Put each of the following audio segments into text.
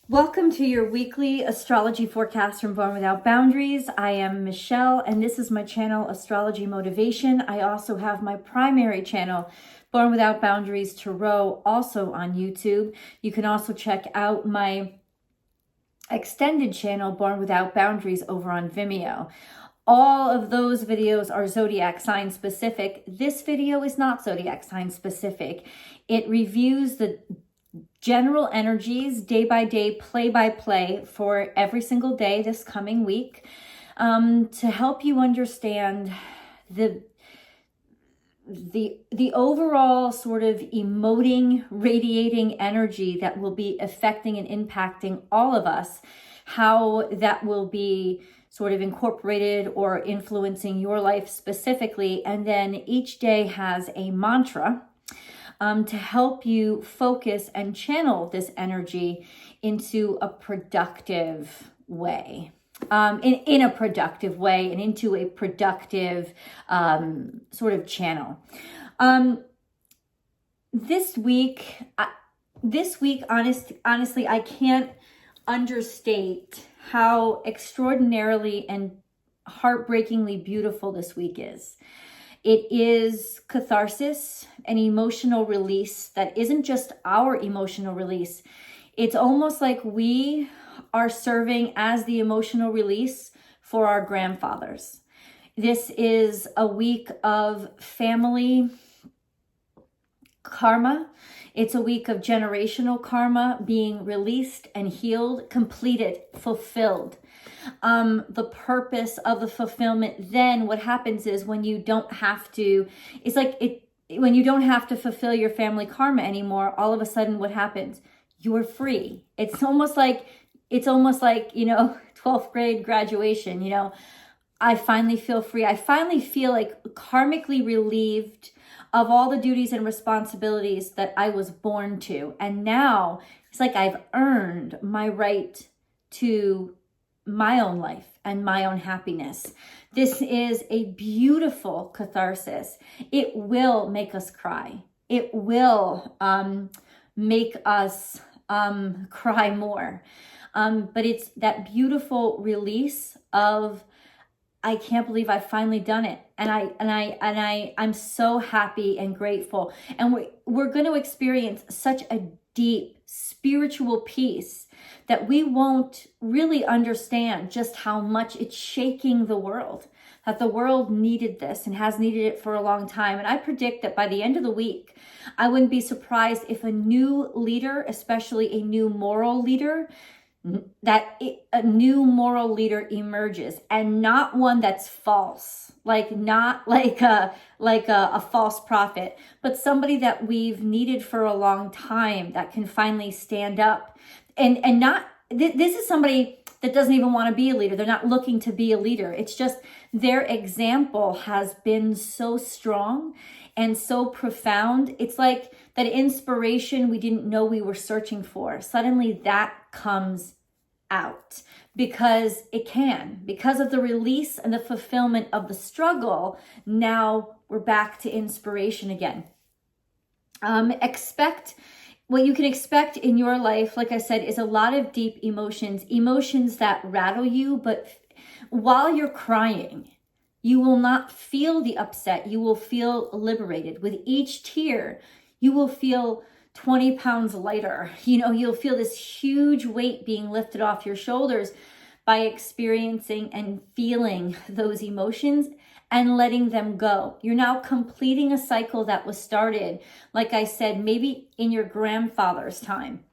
Welcome to your weekly astrology forecast from Born Without Boundaries. I am Michelle, and this is my channel, Astrology Motivation. I also have my primary channel, Born Without Boundaries Tarot, also on YouTube. You can also check out my extended channel, Born Without Boundaries, over on Vimeo. All of those videos are zodiac sign specific. This video is not zodiac sign specific. It reviews the general energies day by day, play by play for every single day this coming week, to help you understand the overall sort of emoting, radiating energy that will be affecting and impacting all of us, how that will be sort of incorporated or influencing your life specifically. And then each day has a mantra to help you focus and channel this energy into a productive way, in a productive way and into a productive sort of channel. This week, honestly, I can't understate how extraordinarily and heartbreakingly beautiful this week is. It is catharsis, an emotional release that isn't just our emotional release. It's almost like we are serving as the emotional release for our grandfathers. This is a week of family karma. It's a week of generational karma being released and healed, completed, fulfilled. The purpose of the fulfillment, then what happens is when you don't have to, when you don't have to fulfill your family karma anymore, all of a sudden what happens? You are free. It's almost like, 12th grade graduation, I finally feel free. I finally feel like karmically relieved of all the duties and responsibilities that I was born to. And now it's like I've earned my right to my own life and my own happiness. This is a beautiful catharsis. It will make us cry. It will make us cry more. But it's that beautiful release of, I can't believe I've finally done it. And I'm so happy and grateful. And we're going to experience such a deep spiritual peace that we won't really understand just how much it's shaking the world, that the world needed this and has needed it for a long time. And I predict that by the end of the week, I wouldn't be surprised if a new leader, especially a new moral leader, a new moral leader emerges, and not one that's false, not like a false prophet, but somebody that we've needed for a long time that can finally stand up and not, this is somebody that doesn't even want to be a leader. They're not looking to be a leader. It's just their example has been so strong and so profound. It's like that inspiration we didn't know we were searching for. Suddenly that comes out because it can. Because of the release and the fulfillment of the struggle, now we're back to inspiration again. What you can expect in your life, like I said, is a lot of deep emotions that rattle you, but while you're crying, you will not feel the upset. You will feel liberated. With each tear, you will feel 20 pounds lighter. You'll feel this huge weight being lifted off your shoulders by experiencing and feeling those emotions and letting them go. You're now completing a cycle that was started, like I said, maybe in your grandfather's time.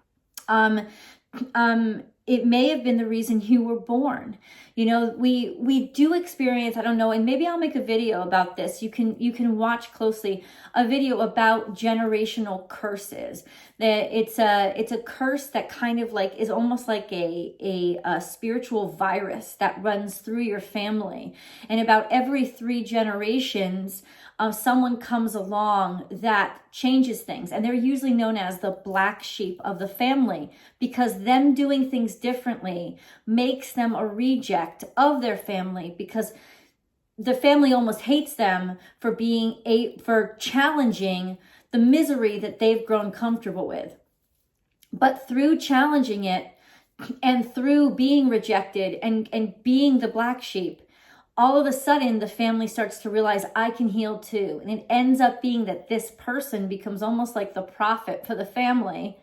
It may have been the reason you were born. We do experience, I don't know, and maybe I'll make a video about this. You can watch closely a video about generational curses. That it's a curse that kind of like is almost like a spiritual virus that runs through your family. And about every 3 generations, someone comes along that changes things. And they're usually known as the black sheep of the family, because them doing things differently makes them a reject of their family, because the family almost hates them for challenging the misery that they've grown comfortable with. But through challenging it, And through being rejected and being the black sheep, all of a sudden the family starts to realize I can heal too. And it ends up being that this person becomes almost like the prophet for the family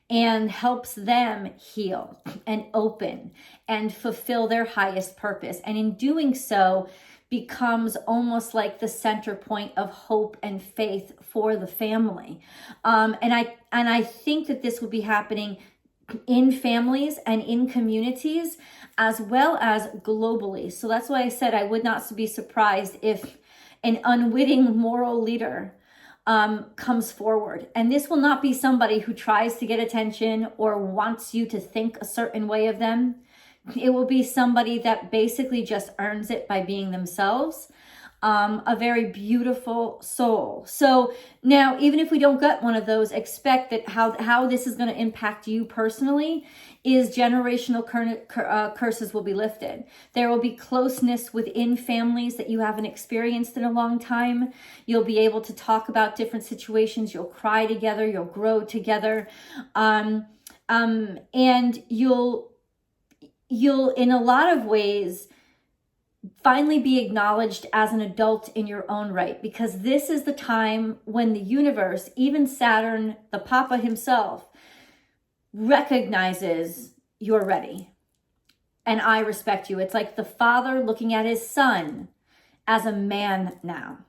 and helps them heal and open and fulfill their highest purpose. And in doing so, becomes almost like the center point of hope and faith for the family. And I think that this will be happening in families and in communities as well as globally. So that's why I said I would not be surprised if an unwitting moral leader comes forward. And this will not be somebody who tries to get attention or wants you to think a certain way of them. It will be somebody that basically just earns it by being themselves. A very beautiful soul. So now, even if we don't get one of those, expect that how this is going to impact you personally is generational curses will be lifted. There will be closeness within families that you haven't experienced in a long time. You'll be able to talk about different situations. You'll cry together. You'll grow together. And you'll in a lot of ways finally be acknowledged as an adult in your own right, because this is the time when the universe, even Saturn, the Papa himself, recognizes you're ready. And I respect you. It's like the father looking at his son as a man now.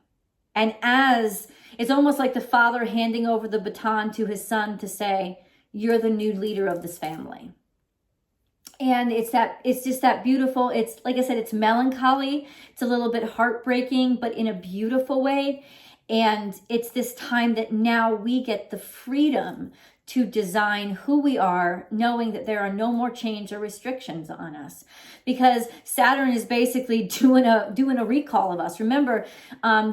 And it's almost like the father handing over the baton to his son to say, you're the new leader of this family. And it's just that beautiful. It's like I said, it's melancholy. It's a little bit heartbreaking, but in a beautiful way. And it's this time that now we get the freedom to design who we are, knowing that there are no more chains or restrictions on us, because Saturn is basically doing a recall of us. Remember,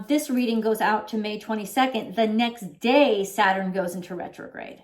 this reading goes out to May 22nd. The next day, Saturn goes into retrograde.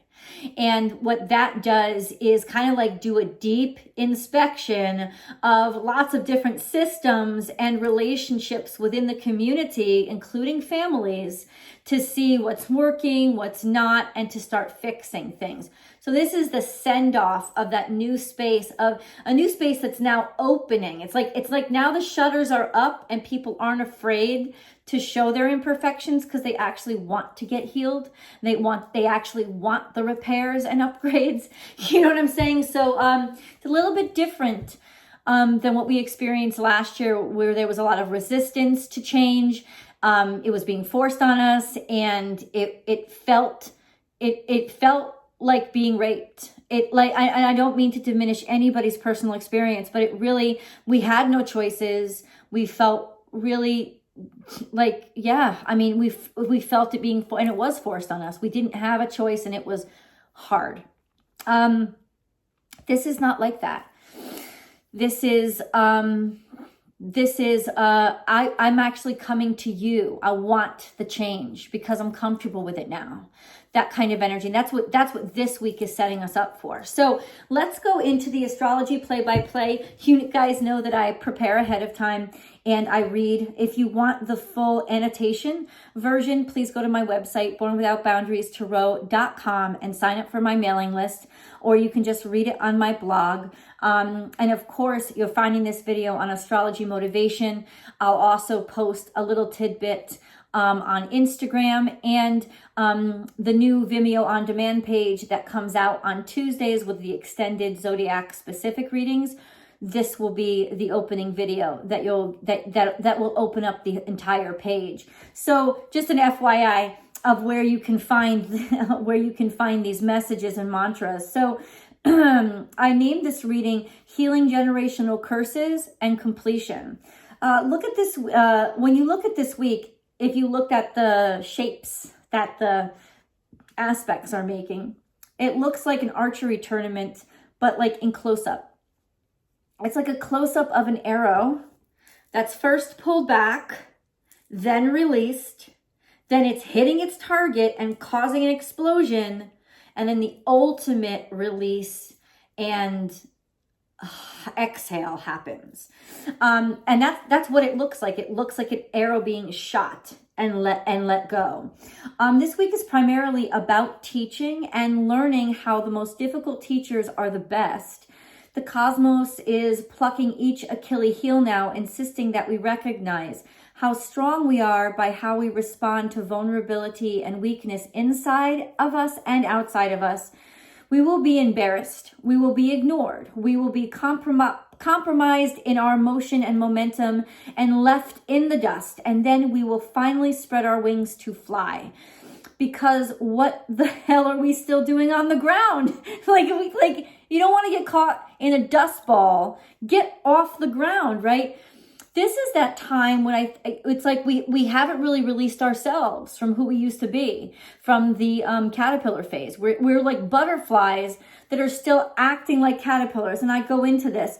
And what that does is kind of like do a deep inspection of lots of different systems and relationships within the community, including families, to see what's working, what's not, and to start fixing things. So this is the send off of that new space, of a new space that's now opening. It's like now the shutters are up and people aren't afraid to show their imperfections because they actually want to get healed. They actually want the repairs and upgrades. You know what I'm saying? So it's a little bit different than what we experienced last year, where there was a lot of resistance to change. It was being forced on us, and it felt like being raped. I don't mean to diminish anybody's personal experience, but we had no choices. We felt really like, we felt it being, and it was forced on us. We didn't have a choice, and it was hard. This is not like that. I'm actually coming to you. I want the change because I'm comfortable with it now. That kind of energy. And that's what this week is setting us up for. So let's go into the astrology play-by-play. You guys know that I prepare ahead of time and I read. If you want the full annotation version, please go to my website, bornwithoutboundariestarot.com, and sign up for my mailing list, or you can just read it on my blog. And of course, you're finding this video on Astrology Motivation. I'll also post a little tidbit on Instagram, and the new Vimeo on demand page that comes out on Tuesdays with the extended zodiac specific readings. This will be the opening video that will open up the entire page. So just an FYI of where you can find these messages and mantras. So I named this reading Healing Generational Curses and Completion. Look at this. When you look at this week, if you looked at the shapes that the aspects are making, it looks like an archery tournament, but like in close-up. It's like a close-up of an arrow that's first pulled back, then released, then it's hitting its target and causing an explosion, and then the ultimate release and exhale happens. And that's what it looks like. It looks like an arrow being shot and let go. This week is primarily about teaching and learning how the most difficult teachers are the best. The cosmos is plucking each Achilles heel now, insisting that we recognize how strong we are by how we respond to vulnerability and weakness inside of us and outside of us. We will be embarrassed. We will be ignored. We will be compromised in our motion and momentum and left in the dust. And then we will finally spread our wings to fly. Because what the hell are we still doing on the ground? like you don't want to get caught in a dust ball. Get off the ground, right? This is that time when it's like we haven't really released ourselves from who we used to be, from the caterpillar phase. We're like butterflies that are still acting like caterpillars. And I go into this.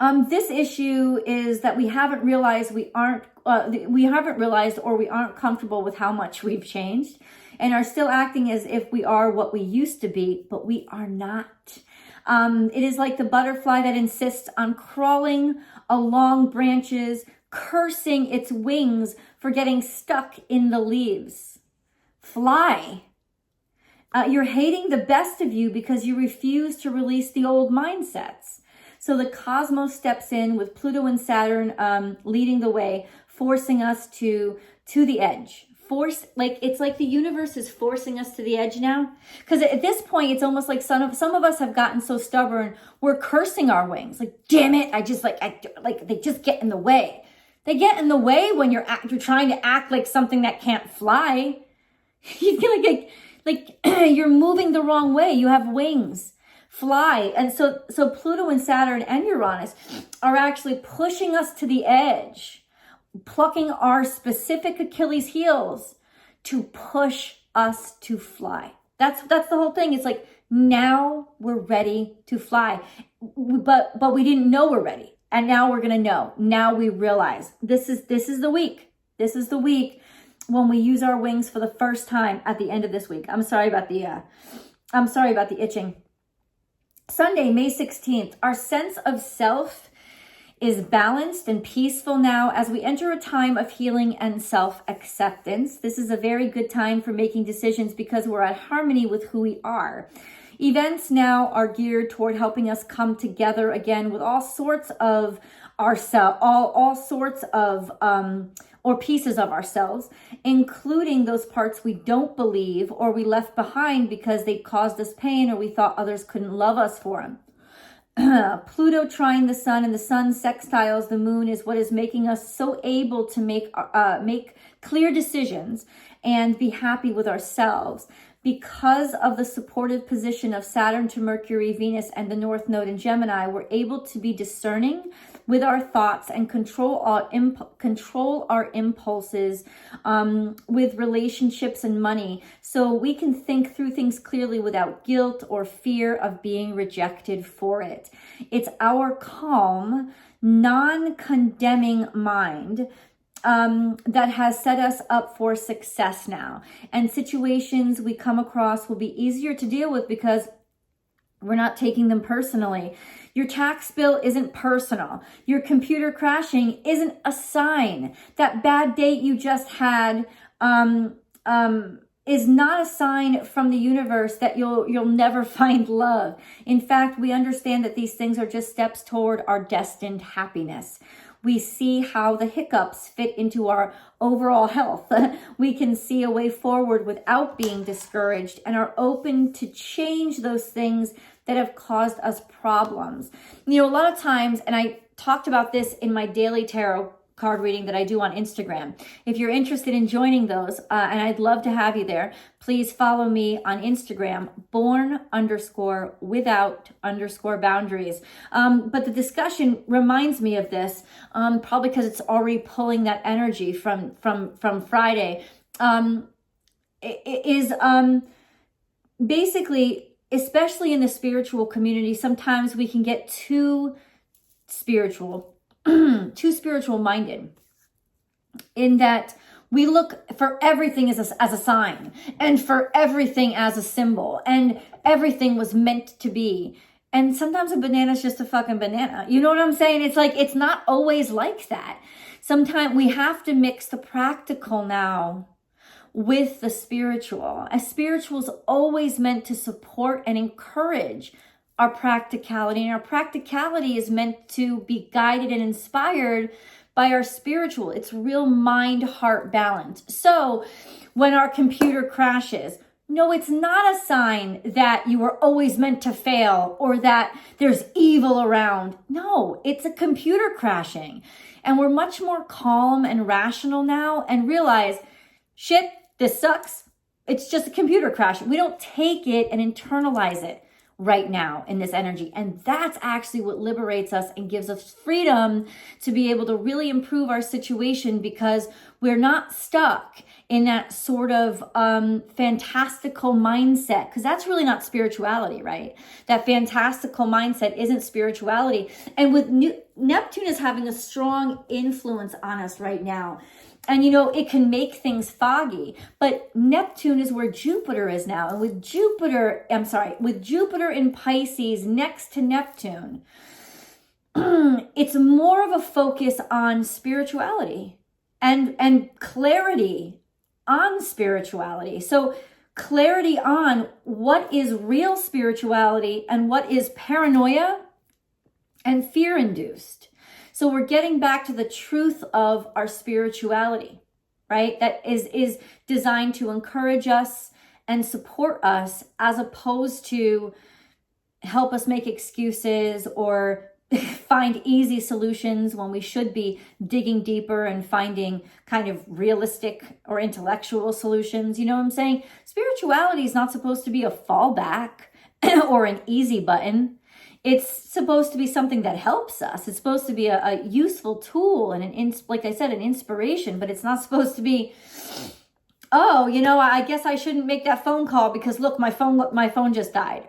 This issue is that we haven't realized or we aren't comfortable with how much we've changed and are still acting as if we are what we used to be, but we are not. It is like the butterfly that insists on crawling along branches, cursing its wings for getting stuck in the leaves. Fly. You're hating the best of you because you refuse to release the old mindsets. So the cosmos steps in with Pluto and Saturn leading the way, forcing us to the edge. It's like the universe is forcing us to the edge now. Because at this point, it's almost like some of us have gotten so stubborn, we're cursing our wings. Like, damn it, they just get in the way. They get in the way when you're trying to act like something that can't fly. You feel like you're moving the wrong way. You have wings. Fly. And so Pluto and Saturn and Uranus are actually pushing us to the edge, plucking our specific Achilles heels to push us to fly. That's the whole thing. It's like, now we're ready to fly, but we didn't know we're ready. And now we're going to know. Now we realize this is the week. This is the week when we use our wings for the first time at the end of this week. I'm sorry about the itching. Sunday, May 16th, our sense of self is balanced and peaceful now as we enter a time of healing and self-acceptance. This is a very good time for making decisions because we're at harmony with who we are. Events now are geared toward helping us come together again with all sorts of all sorts of or pieces of ourselves, including those parts we don't believe or we left behind because they caused us pain or we thought others couldn't love us for them. Pluto trine the sun and the sun sextiles the moon is what is making us so able to make clear decisions and be happy with ourselves. Because of the supportive position of Saturn to Mercury, Venus, and the North Node in Gemini, we're able to be discerning with our thoughts and control our impulses with relationships and money, so we can think through things clearly without guilt or fear of being rejected for it. It's our calm, non-condemning mind that has set us up for success now. And situations we come across will be easier to deal with because we're not taking them personally. Your tax bill isn't personal. Your computer crashing isn't a sign. That bad date you just had is not a sign from the universe that you'll never find love. In fact, we understand that these things are just steps toward our destined happiness. We see how the hiccups fit into our overall health. We can see a way forward without being discouraged and are open to change those things that have caused us problems. You know, a lot of times, and I talked about this in my daily tarot card reading that I do on Instagram. If you're interested in joining those, and I'd love to have you there, please follow me on Instagram, born_without_boundaries. But the discussion reminds me of this, probably because it's already pulling that energy from Friday. It is basically, especially in the spiritual community, sometimes we can get too spiritual minded, in that We look for everything as a sign, and for everything as a symbol, and everything was meant to be. And sometimes a banana's just a fucking banana. You know what I'm saying? It's like, it's not always like that. Sometimes we have to mix the practical now with the spiritual. A spiritual is always meant to support and encourage our practicality. And our practicality is meant to be guided and inspired by our spiritual. It's real mind-heart balance. So when our computer crashes, no, it's not a sign that you were always meant to fail or that there's evil around. No, it's a computer crashing. And we're much more calm and rational now and realize, shit, this sucks. It's just a computer crash. We don't take it and internalize it right now in this energy. And that's actually what liberates us and gives us freedom to be able to really improve our situation, because we're not stuck in that sort of fantastical mindset, because that's really not spirituality, right? That fantastical mindset isn't spirituality. And with Neptune is having a strong influence on us right now. And, you know, it can make things foggy, but Neptune is where Jupiter is now. And with Jupiter in Pisces next to Neptune, it's more of a focus on spirituality and clarity on spirituality. So clarity on what is real spirituality and what is paranoia and fear-induced. So we're getting back to the truth of our spirituality, right? That is designed to encourage us and support us, as opposed to help us make excuses or find easy solutions when we should be digging deeper and finding kind of realistic or intellectual solutions. You know what I'm saying? Spirituality is not supposed to be a fallback or an easy button. It's supposed to be something that helps us. It's supposed to be a useful tool and like I said, an inspiration, but it's not supposed to be, oh, you know, I guess I shouldn't make that phone call because look, my phone just died.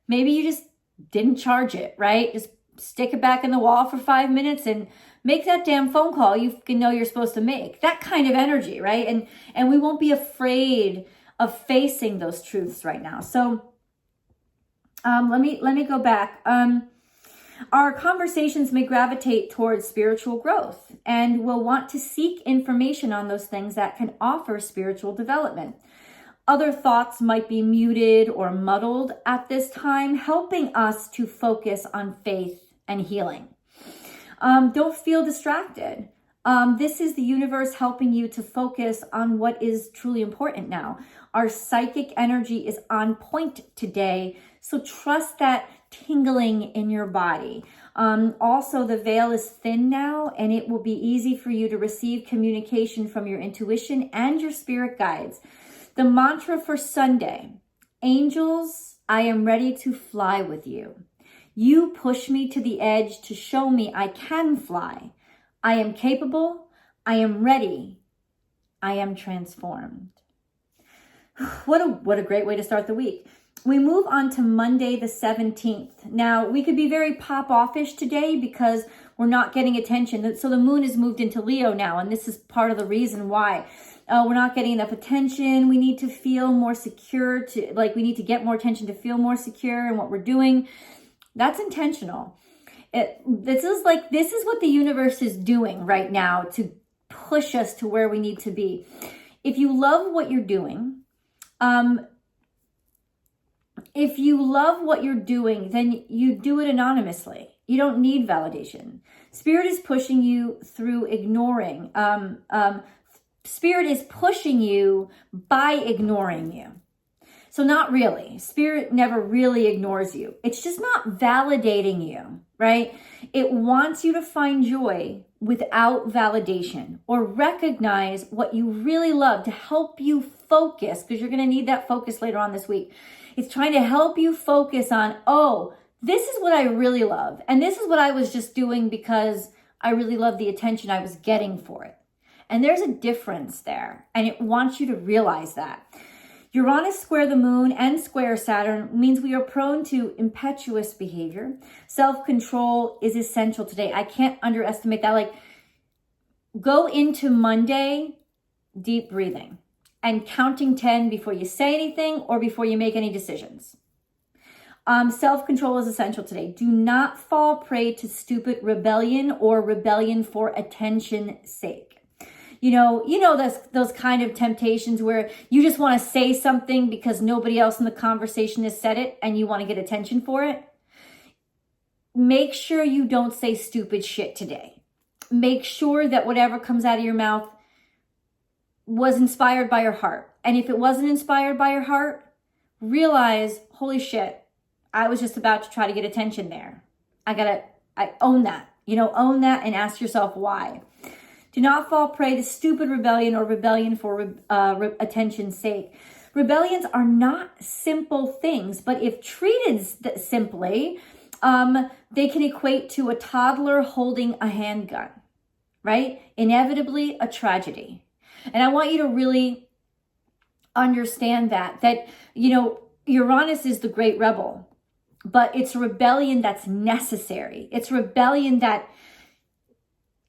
Maybe you just didn't charge it, right? Just stick it back in the wall for 5 minutes and make that damn phone call you know you're supposed to make. That kind of energy, right? And we won't be afraid of facing those truths right now. So let me go back. Our conversations may gravitate towards spiritual growth, and we'll want to seek information on those things that can offer spiritual development. Other thoughts might be muted or muddled at this time, helping us to focus on faith and healing. Don't feel distracted. This is the universe helping you to focus on what is truly important now. Our psychic energy is on point today, so trust that tingling in your body. Also, the veil is thin now, and it will be easy for you to receive communication from your intuition and your spirit guides. The mantra for Sunday: angels, I am ready to fly with you. You push me to the edge to show me I can fly. I am capable. I am ready. I am transformed. What a great way to start the week. We move on to Monday the 17th. Now, we could be very pop-offish today because we're not getting attention. So the moon is moved into Leo now, and this is part of the reason why. We're not getting enough attention. We need to feel more secure, we need to get more attention to feel more secure in what we're doing. That's intentional. This is what the universe is doing right now to push us to where we need to be. If you love what you're doing, then you do it anonymously. You don't need validation. Spirit is pushing you through ignoring. Spirit is pushing you by ignoring you. So not really. Spirit never really ignores you. It's just not validating you, right? It wants you to find joy without validation, or recognize what you really love to help you focus, because you're going to need that focus later on this week. It's trying to help you focus on, oh, this is what I really love. And this is what I was just doing because I really love the attention I was getting for it. And there's a difference there. And it wants you to realize that. Uranus square the moon and square Saturn means we are prone to impetuous behavior. Self-control is essential today. I can't underestimate that. Go into Monday deep breathing, and counting 10 before you say anything or before you make any decisions. Self-control is essential today. Do not fall prey to stupid rebellion or rebellion for attention's sake. You know those kind of temptations where you just want to say something because nobody else in the conversation has said it and you want to get attention for it. Make sure you don't say stupid shit today. Make sure that whatever comes out of your mouth was inspired by your heart. And if it wasn't inspired by your heart, realize, holy shit, I was just about to try to get attention there. I own that. Own that and ask yourself why. Do not fall prey to stupid rebellion or rebellion for attention's sake. Rebellions are not simple things, but if treated simply, they can equate to a toddler holding a handgun, right? Inevitably a tragedy. And I want you to really understand that Uranus is the great rebel, but it's rebellion that's necessary. It's rebellion that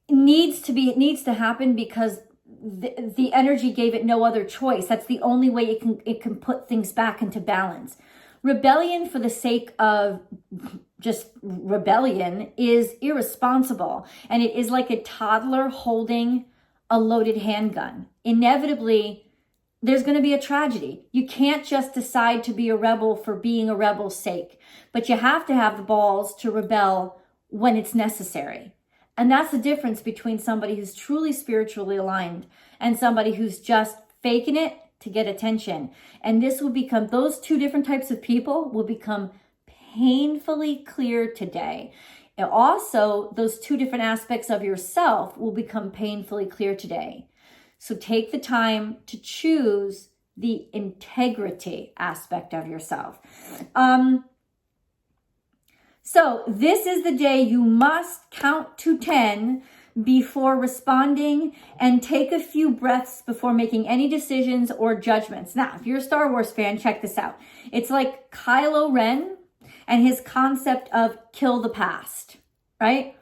needs to happen because the energy gave it no other choice. That's the only way it can put things back into balance. Rebellion for the sake of just rebellion is irresponsible, and it is like a toddler holding a loaded handgun. Inevitably, there's going to be a tragedy. You can't just decide to be a rebel for being a rebel's sake, but you have to have the balls to rebel when it's necessary. And that's the difference between somebody who's truly spiritually aligned and somebody who's just faking it to get attention. And those two different types of people will become painfully clear today. And also, those two different aspects of yourself will become painfully clear today. So take the time to choose the integrity aspect of yourself. So this is the day you must count to 10 before responding and take a few breaths before making any decisions or judgments. Now, if you're a Star Wars fan, check this out. It's like Kylo Ren and his concept of kill the past, right?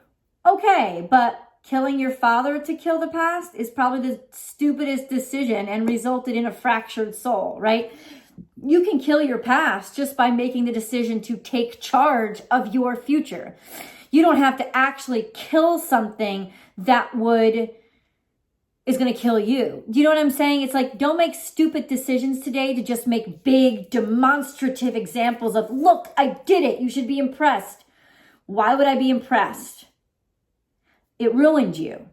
Okay, but killing your father to kill the past is probably the stupidest decision and resulted in a fractured soul, right? You can kill your past just by making the decision to take charge of your future. You don't have to actually kill something that is going to kill you. Do you know what I'm saying? It's like, don't make stupid decisions today to just make big demonstrative examples of, look, I did it. You should be impressed. Why would I be impressed? It ruined you.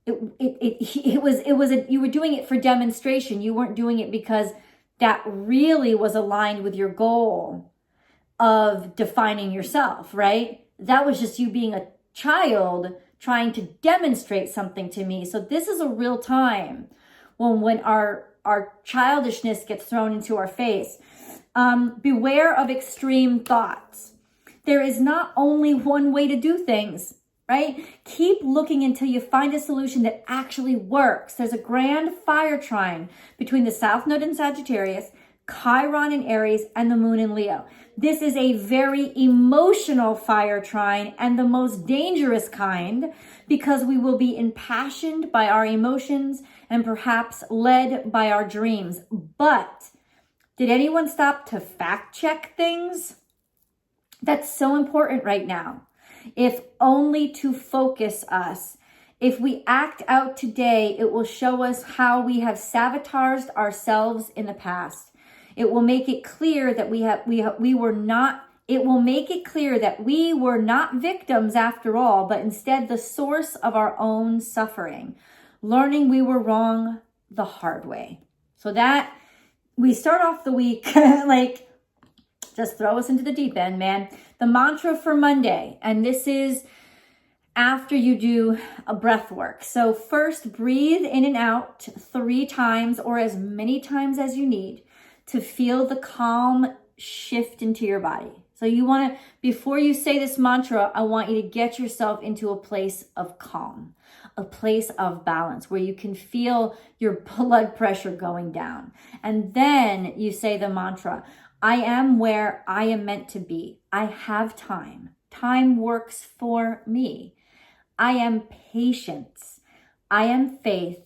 You were doing it for demonstration. You weren't doing it because that really was aligned with your goal of defining yourself, right? That was just you being a child trying to demonstrate something to me. So this is a real time when our childishness gets thrown into our face. Beware of extreme thoughts. There is not only one way to do things, right? Keep looking until you find a solution that actually works. There's a grand fire trine between the South Node in Sagittarius, Chiron in Aries, and the Moon in Leo. This is a very emotional fire trine and the most dangerous kind because we will be impassioned by our emotions and perhaps led by our dreams. But did anyone stop to fact check things? That's so important right now. If only to focus us. If we act out today, it will show us how we have sabotaged ourselves in the past. It will make it clear that we were not victims after all, but instead the source of our own suffering, learning we were wrong the hard way. So that we start off the week like, just throw us into the deep end, man. The mantra for Monday, and this is after you do a breath work. So first, breathe in and out 3 times or as many times as you need to feel the calm shift into your body. So you want to, before you say this mantra, I want you to get yourself into a place of calm, a place of balance where you can feel your blood pressure going down. And then you say the mantra, I am where I am meant to be. I have time. Time works for me. I am patience. I am faith.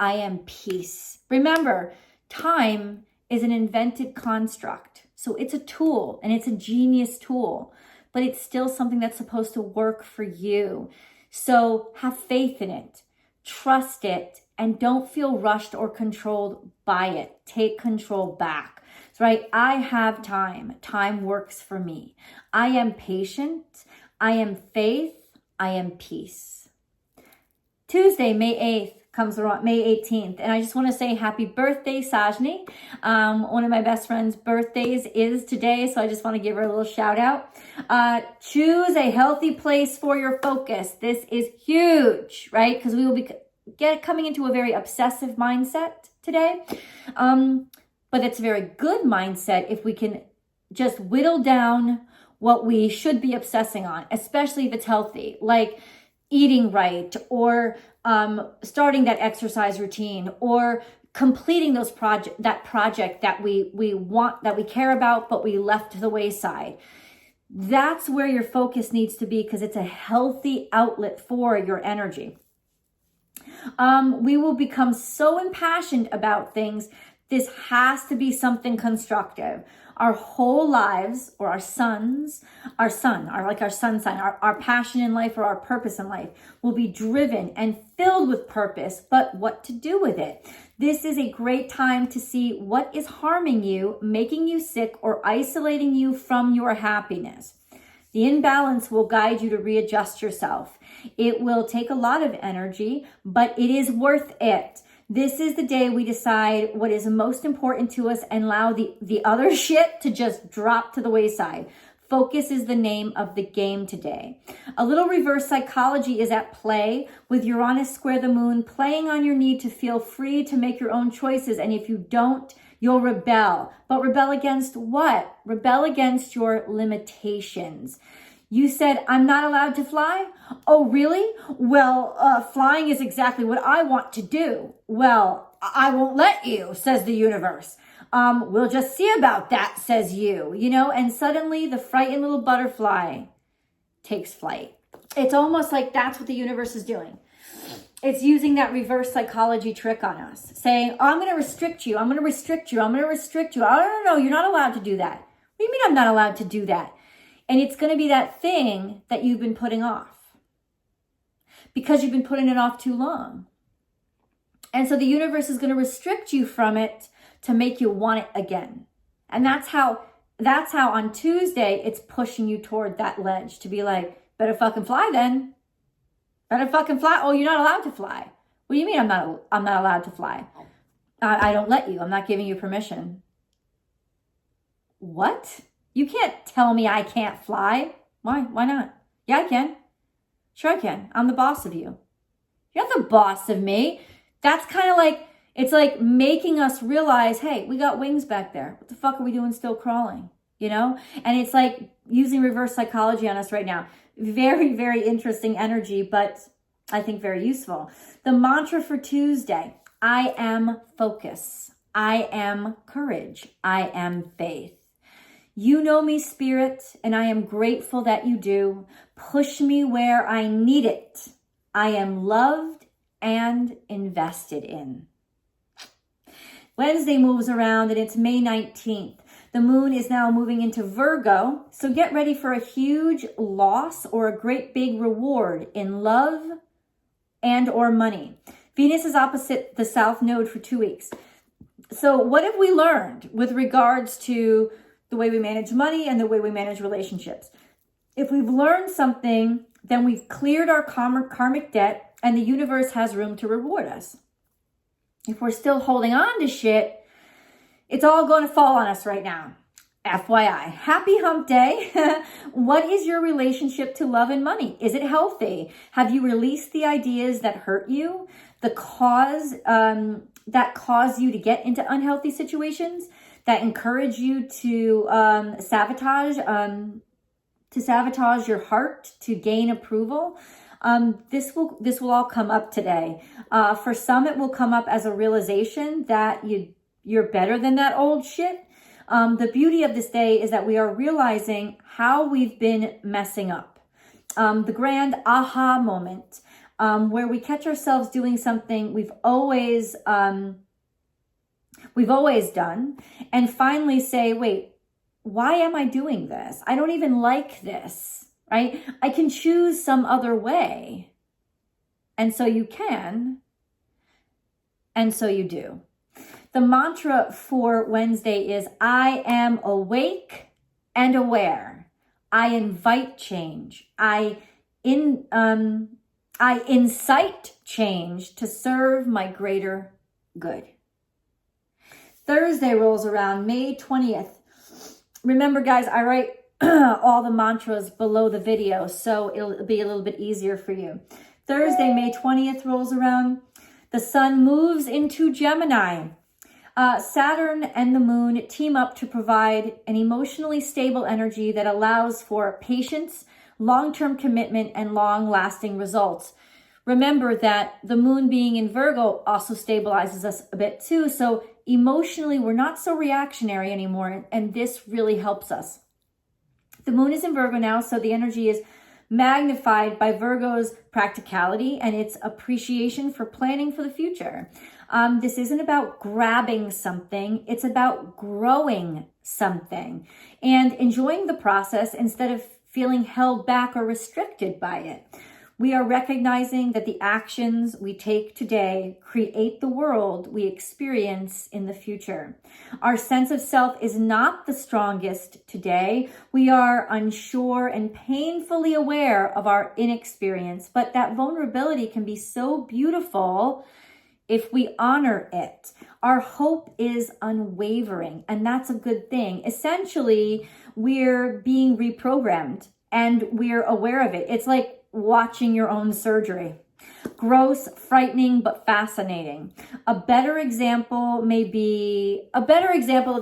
I am peace. Remember, time is an invented construct. So it's a tool, and it's a genius tool, but it's still something that's supposed to work for you. So have faith in it, trust it, and don't feel rushed or controlled by it. Take control back. That's right. I have time. Time works for me. I am patient. I am faith. I am peace. Tuesday, May 8th comes around, May 18th. And I just want to say happy birthday, Sajni. One of my best friend's birthdays is today, so I just want to give her a little shout out. Choose a healthy place for your focus. This is huge, right? Because we will be coming into a very obsessive mindset today. But it's a very good mindset if we can just whittle down what we should be obsessing on, especially if it's healthy, like eating right, or starting that exercise routine, or completing that project that we want, that we care about, but we left to the wayside. That's where your focus needs to be, because it's a healthy outlet for your energy. We will become so impassioned about things. This has to be something constructive. Our whole lives, or our sun sign, our passion in life, or our purpose in life will be driven and filled with purpose, but what to do with it. This is a great time to see what is harming you, making you sick, or isolating you from your happiness. The imbalance will guide you to readjust yourself. It will take a lot of energy, but it is worth it. This is the day we decide what is most important to us and allow the other shit to just drop to the wayside. Focus is the name of the game today. A little reverse psychology is at play with Uranus square the moon, playing on your need to feel free to make your own choices. And if you don't, you'll rebel. But rebel against what? Rebel against your limitations. You said, I'm not allowed to fly? Oh, really? Well, flying is exactly what I want to do. Well, I won't let you, says the universe. We'll just see about that, says you. And suddenly the frightened little butterfly takes flight. It's almost like that's what the universe is doing. It's using that reverse psychology trick on us, saying, I'm going to restrict you. I'm going to restrict you. I'm going to restrict you. No, you're not allowed to do that. What do you mean I'm not allowed to do that? And it's going to be that thing that you've been putting off because you've been putting it off too long. And so the universe is going to restrict you from it to make you want it again. And that's how on Tuesday, it's pushing you toward that ledge to be like, better fucking fly then. Better fucking fly. Oh, you're not allowed to fly. What do you mean I'm not allowed to fly? I don't let you. I'm not giving you permission. What? You can't tell me I can't fly. Why? Why not? Yeah, I can. Sure I can. I'm the boss of you. You're not the boss of me. That's kind of like, it's like making us realize, hey, we got wings back there. What the fuck are we doing still crawling? And it's like using reverse psychology on us right now. Very, very interesting energy, but I think very useful. The mantra for Tuesday, I am focus. I am courage. I am faith. You know me, Spirit, and I am grateful that you do. Push me where I need it. I am loved and invested in. Wednesday moves around and it's May 19th. The moon is now moving into Virgo, so get ready for a huge loss or a great big reward in love and or money. Venus is opposite the South Node for 2 weeks. So what have we learned with regards to the way we manage money and the way we manage relationships? If we've learned something, then we've cleared our karmic debt and the universe has room to reward us. If we're still holding on to shit, it's all going to fall on us right now. FYI, happy hump day. What is your relationship to love and money? Is it healthy? Have you released the ideas that hurt you? The cause that cause you to get into unhealthy situations? That encourage you to sabotage your heart to gain approval. This will all come up today. For some, it will come up as a realization that you're better than that old shit. The beauty of this day is that we are realizing how we've been messing up. The grand aha moment. where we catch ourselves doing something we've always done, and finally say, wait, why am I doing this? I don't even like this, right? I can choose some other way. And so you can, and so you do. The mantra for Wednesday is, I am awake and aware. I invite change. I incite change to serve my greater good. Thursday rolls around, May 20th. Remember, guys, I write all the mantras below the video, so it'll be a little bit easier for you. Thursday, May 20th rolls around. The sun moves into Gemini. Saturn and the moon team up to provide an emotionally stable energy that allows for patience, long-term commitment, and long-lasting results. Remember that the moon being in Virgo also stabilizes us a bit too. So emotionally, we're not so reactionary anymore. And this really helps us. The moon is in Virgo now, so the energy is magnified by Virgo's practicality and its appreciation for planning for the future. This isn't about grabbing something. It's about growing something and enjoying the process instead of feeling held back or restricted by it. We are recognizing that the actions we take today create the world we experience in the future. Our sense of self is not the strongest today. We are unsure and painfully aware of our inexperience, but that vulnerability can be so beautiful if we honor it. Our hope is unwavering, and that's a good thing. Essentially, we're being reprogrammed and we're aware of it. It's like watching your own surgery. Gross, frightening, but fascinating. A better example of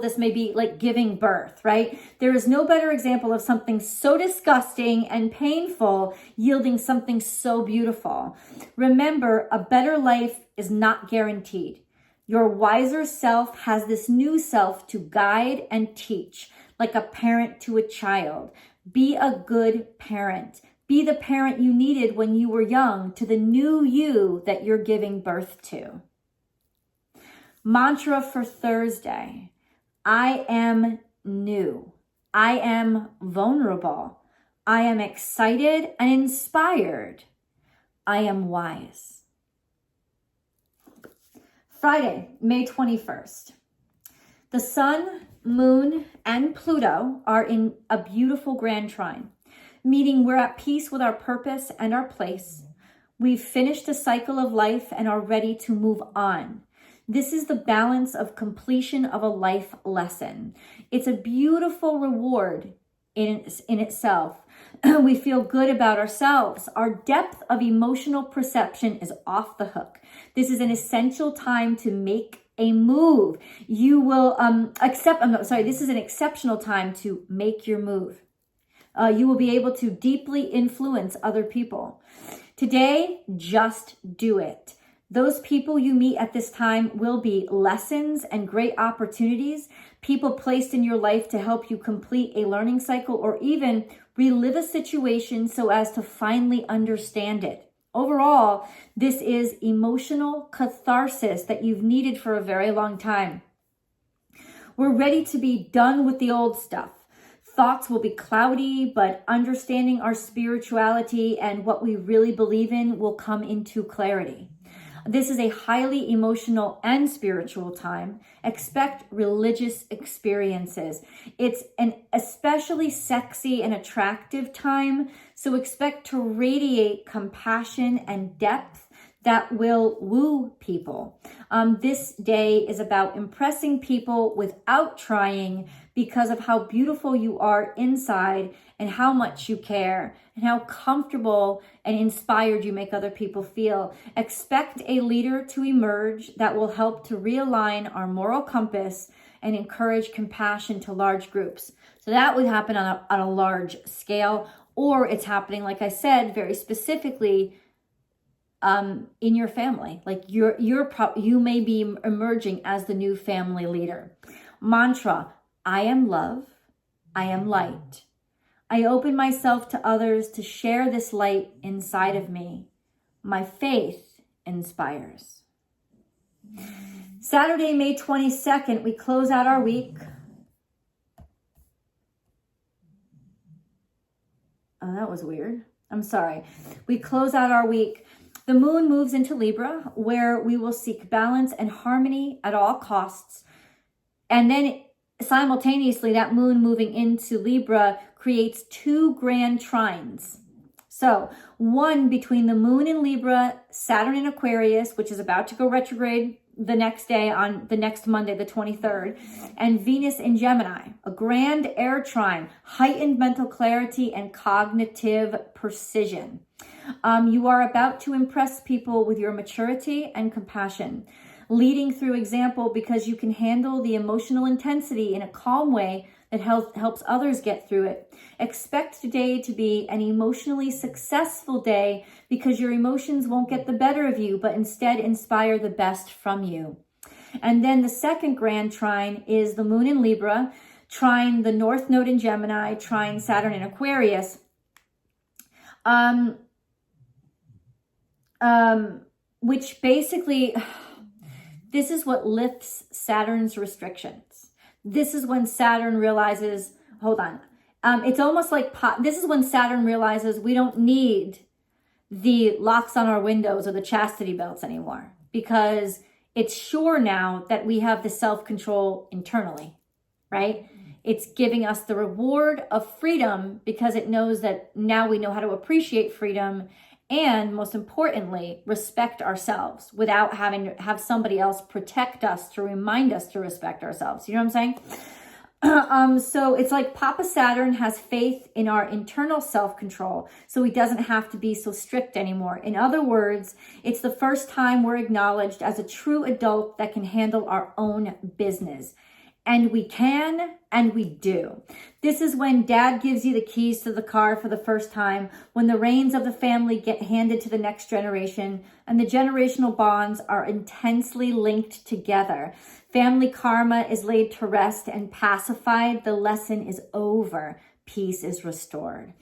this may be like giving birth, right? There is no better example of something so disgusting and painful yielding something so beautiful. Remember, a better life is not guaranteed. Your wiser self has this new self to guide and teach, like a parent to a child. Be a good parent. Be the parent you needed when you were young to the new you that you're giving birth to. Mantra for Thursday. I am new. I am vulnerable. I am excited and inspired. I am wise. Friday, May 21st. The sun, moon, and Pluto are in a beautiful grand trine, meaning we're at peace with our purpose and our place. We've finished a cycle of life and are ready to move on. This is the balance of completion of a life lesson. It's a beautiful reward in itself. We feel good about ourselves. Our depth of emotional perception is off the hook. This is an essential time to make a move. You will this is an exceptional time to make your move. You will be able to deeply influence other people. Today, just do it. Those people you meet at this time will be lessons and great opportunities, people placed in your life to help you complete a learning cycle or even relive a situation so as to finally understand it. Overall, this is emotional catharsis that you've needed for a very long time. We're ready to be done with the old stuff. Thoughts will be cloudy, but understanding our spirituality and what we really believe in will come into clarity. This is a highly emotional and spiritual time. Expect religious experiences. It's an especially sexy and attractive time, so expect to radiate compassion and depth that will woo people. This day is about impressing people without trying because of how beautiful you are inside and how much you care and how comfortable and inspired you make other people feel. Expect a leader to emerge that will help to realign our moral compass and encourage compassion to large groups. So that would happen on a large scale, or it's happening, like I said, very specifically in your family. Like you may be emerging as the new family leader. Mantra: I am love. I am light. I open myself to others to share this light inside of me. My faith inspires. Saturday, May 22nd, we close out our week. Oh, that was weird. I'm sorry. We close out our week. The moon moves into Libra, where we will seek balance and harmony at all costs. And then simultaneously, that moon moving into Libra creates two grand trines. So one between the moon in Libra, Saturn in Aquarius, which is about to go retrograde the next day on the next Monday, the 23rd, and Venus in Gemini, a grand air trine, heightened mental clarity and cognitive precision. You are about to impress people with your maturity and compassion, leading through example because you can handle the emotional intensity in a calm way that helps others get through it. Expect today to be an emotionally successful day because your emotions won't get the better of you, but instead inspire the best from you. And then the second grand trine is the moon in Libra, trine the North Node in Gemini, trine Saturn in Aquarius. Which basically, this is what lifts Saturn's restrictions. This is when Saturn realizes, hold on. It's almost like, this is when Saturn realizes we don't need the locks on our windows or the chastity belts anymore, because it's sure now that we have the self-control internally, right? It's giving us the reward of freedom because it knows that now we know how to appreciate freedom and, most importantly, respect ourselves without having to have somebody else protect us to remind us to respect ourselves. You know what I'm saying? So it's like Papa Saturn has faith in our internal self-control, so he doesn't have to be so strict anymore. In other words, it's the first time we're acknowledged as a true adult that can handle our own business. And we can, and we do. This is when dad gives you the keys to the car for the first time, when the reins of the family get handed to the next generation, and the generational bonds are intensely linked together. Family karma is laid to rest and pacified. The lesson is over. Peace is restored.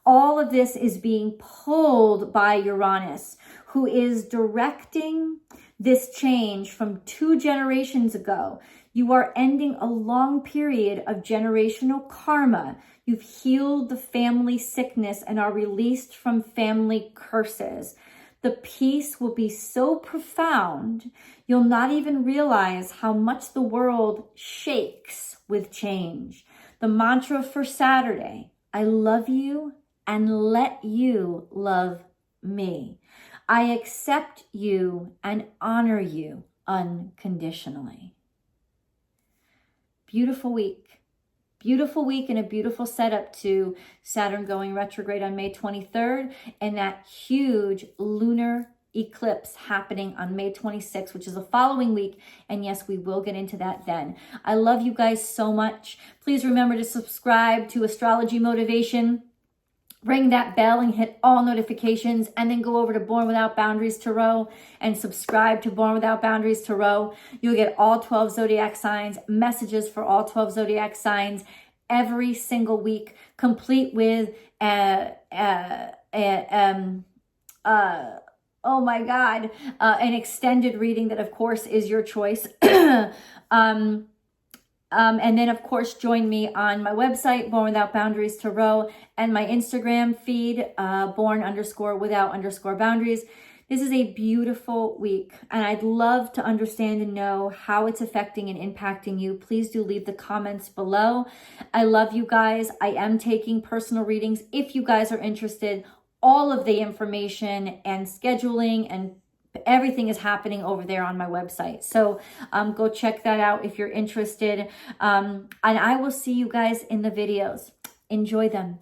All of this is being pulled by Uranus, who is directing this change from 2 generations ago. You are ending a long period of generational karma. You've healed the family sickness and are released from family curses. The peace will be so profound, you'll not even realize how much the world shakes with change. The mantra for Saturday, I love you and let you love me. I accept you and honor you unconditionally. Beautiful week. Beautiful week and a beautiful setup to Saturn going retrograde on May 23rd and that huge lunar eclipse happening on May 26th, which is the following week. And yes, we will get into that then. I love you guys so much. Please remember to subscribe to Astrology Motivation. Ring that bell and hit all notifications, and then go over to Born Without Boundaries Tarot and subscribe to Born Without Boundaries Tarot. You'll get all 12 zodiac signs, messages for all 12 zodiac signs every single week, complete with an extended reading that, of course, is your choice. And then, of course, join me on my website, Born Without Boundaries Tarot, and my Instagram feed, born_without_boundaries. This is a beautiful week, and I'd love to understand and know how it's affecting and impacting you. Please do leave the comments below. I love you guys. I am taking personal readings. If you guys are interested, all of the information and scheduling and everything is happening over there on my website. So go check that out if you're interested. And I will see you guys in the videos. Enjoy them.